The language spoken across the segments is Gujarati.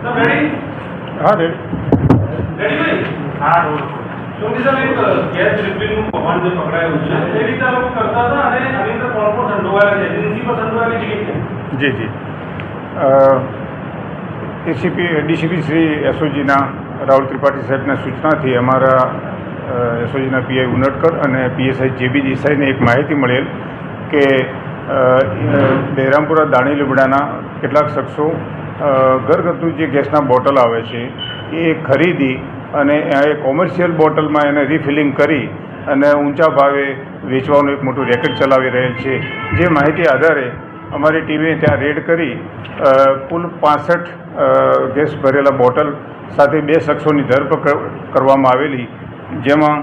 हाँ रेडी हाँ ચોથી સાહેબ એક ગેસ રિફિલિંગનું કૌભાંડ જે પકડાયું છે એ રીતે આ લોકો કરતા હતા અને આની અંદર કોણ કોણ સંડોવાયેલા છે એજન્સી પર સંડોવાયેલી છે કે जी जी एसीपी डीसीपी श्री एसओजीना राहुल त्रिपाठी साहेबना सूचनाथी अमारा एसओजीना पीआई उनटकर અને પીએસઆઈ જેબી દેસાઈને એક માહિતી મળેલ કે બહેરામપુરા દાણી લીમડાના કેટલાક શખ્સો ઘરગથ્થુ જે ગેસના બોટલ આવે છે એ ખરીદી અને એ કોમર્શિયલ બોટલમાં એને રિફિલિંગ કરી અને ઊંચા ભાવે વેચવાનું એક મોટું રેકેટ ચલાવી રહેલ છે. જે માહિતી આધારે અમારી ટીમે ત્યાં રેડ કરી કુલ 65 ગેસ ભરેલા બોટલ સાથે 2 શખ્સોની ધરપકડ કરવામાં આવેલી, જેમાં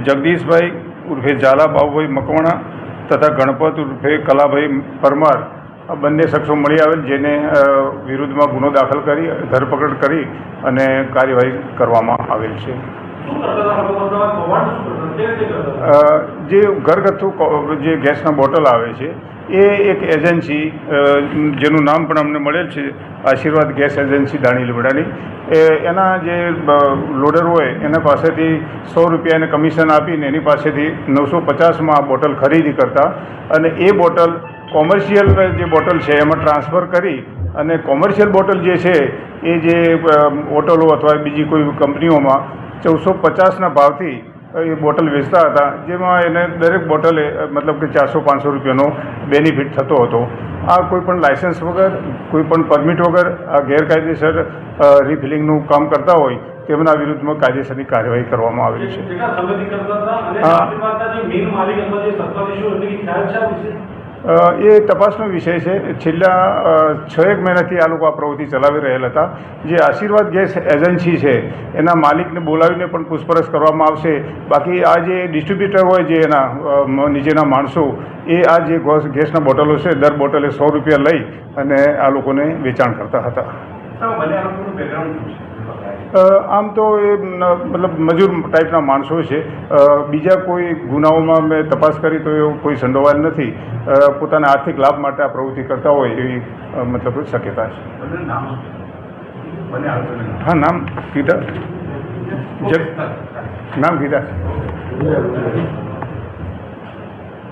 જગદીશભાઈ ઉર્ફે ઝાલા બાબુભાઈ મકવાણા તથા ગણપત ઉર્ફે કલાભાઈ પરમાર આ બંને શખ્સો મળી આવેલ, જેને વિરુદ્ધમાં ગુનો દાખલ કરી ધરપકડ કરી અને કાર્યવાહી કરવામાં આવેલ છે. જે ઘરગથ્થુ જે ગેસના બોટલ આવે છે એ એક એજન્સી જેનું નામ પણ અમને મળેલ છે, આશીર્વાદ ગેસ એજન્સી દાણી લીમડાની, એના જે લોડર હોય એના પાસેથી 100 રૂપિયાને કમિશન આપીને એની પાસેથી 950માં આ બોટલ ખરીદી કરતા અને એ બોટલ કોમર્શિયલ જે બોટલ છે એમાં ટ્રાન્સફર કરી અને કોમર્શિયલ બોટલ જે છે એ જે હોટલો અથવા બીજી કોઈ કંપનીઓમાં 450ના ભાવથી એ બોટલ વેચતા હતા, જેમાં એને દરેક બોટલે મતલબ કે 400-500 રૂપિયાનો બેનિફિટ થતો હતો. આ કોઈપણ લાયસન્સ વગર, કોઈપણ પરમિટ વગર આ ગેરકાયદેસર રિફિલિંગનું કામ કરતા હોય તેમના વિરુદ્ધમાં કાયદેસરની કાર્યવાહી કરવામાં આવેલી છે. એ તપાસનો વિષય છે. છેલ્લા 6 મહિનાથી આ લોકો આ પ્રવૃત્તિ ચલાવી રહેલા હતા. જે આશીર્વાદ ગેસ એજન્સી છે એના માલિકને બોલાવીને પણ પૂછપરછ કરવામાં આવશે. બાકી આ જે ડિસ્ટ્રીબ્યુટર હોય જે એના નીચેના માણસો એ આ જે ગેસના બોટલો છે દર બોટલે 100 રૂપિયા લઈ અને આ લોકોને વેચાણ કરતા હતા. આમ તો એ મતલબ મજૂર ટાઈપના માણસો છે. બીજા કોઈ ગુનાઓમાં મેં તપાસ કરી તો એવું કોઈ સંડોવાયેલ નથી. પોતાના આર્થિક લાભ માટે આ પ્રવૃત્તિ કરતા હોય એવી મતલબ શક્યતા છે. હા, નામ કીધા નામ કીધા.